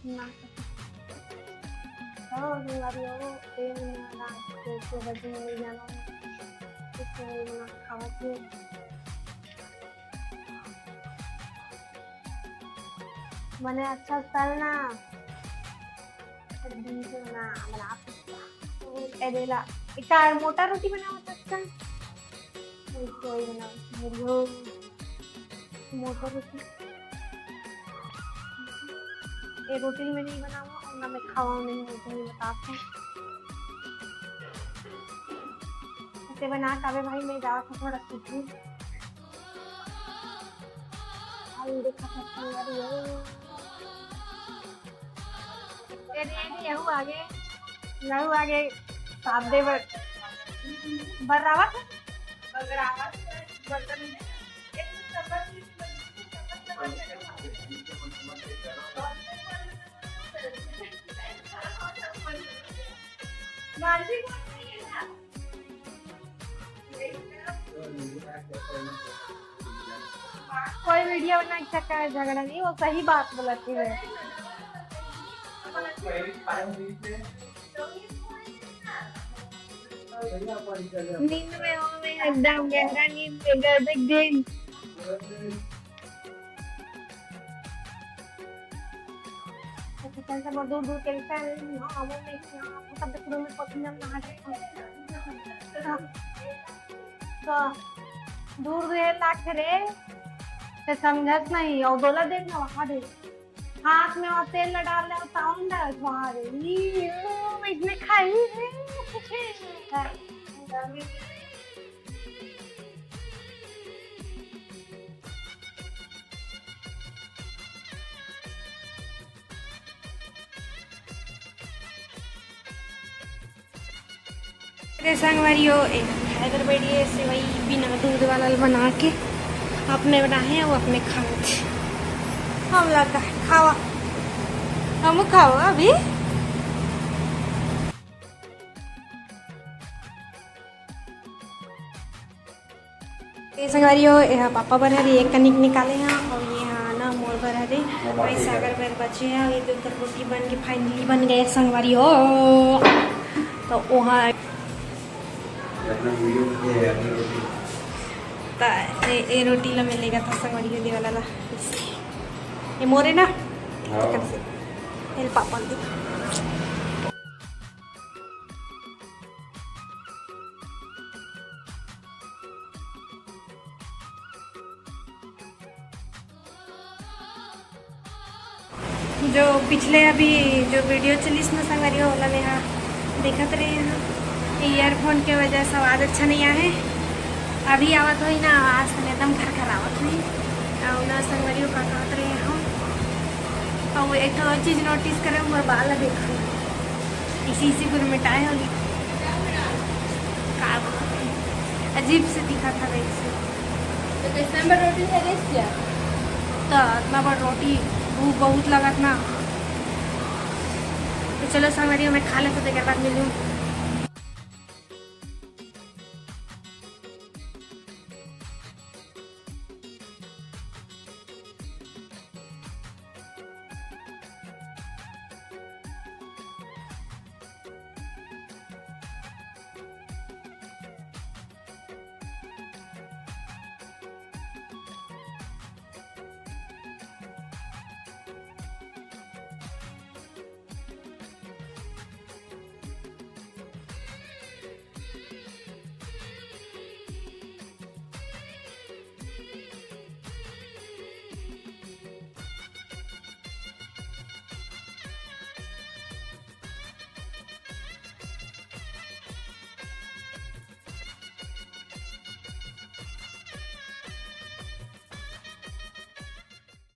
ना संगवारी हो रात के बजे नहीं जाना इसलिए बना खावा थे मने अच्छा चलना दिन से बना एदेला इतना मोटा रोटी बनावा सकता कोई बना मोटा रोटी ये रोटी में नहीं बनाऊंगा और ना मैं खावा नहीं होता है बताता ऐसे बना कावे भाई मैं जा था थोड़ा सीखूं आई देखा था संगवारी हो यहू आगे साथ दे बराबर बर्तन कोई वीडियो बना सकता है झगड़ा नहीं वो सही बात बोलती है नींद में हो मैं एकदम गहरा नींद में गर्दक दिन कैसा दूर दूर कैसा हाँ वो नहीं तब तक में पसीना नहा तो दूर दूर लाख रे ते समझत नहीं और बोला देख ना वहाँ दे हाथ में और तेल न डाल रहे साउंड है वहाँ रे इसने खाई संगवारियों हैदराबादी से वही बिना दूध वाला बना के अपने बनाए हैं वो अपने खाए हम लगा खावा हम खाओ अभी संगवारियों यहाँ पापा बना रही एक कनिक निकाले हैं और ये यहाँ ना मोर बना रही भाई सागर में बचे हैं ये तो रोटी बन के फाइनली बन गए संगवारियों तो वहाँ ये रोटी ला मिलेगा था संगवारी दे वाला ये मोरे ना ये पापा दे जो पिछले अभी जो वीडियो चली इसमें संगवारी वाला ने हाँ देखते रहे हैं ईयरफोन के वजह से आवाज़ अच्छा नहीं आए अभी आवत हुई ना आवाज़ तो एकदम खरखर आवत हुई और ना संगवारी का कहते रहे हम और एक और चीज़ नोटिस करें हमारे बाल देखो इसी पर मिटाए होली अजीब से दिखा था वैसे तो किस नंबर रोटी है क्या तो इतना बड़ रोटी भूख बहुत लगत ना तो चलो संगवारी में खा ले तो देर बाद मिलूँ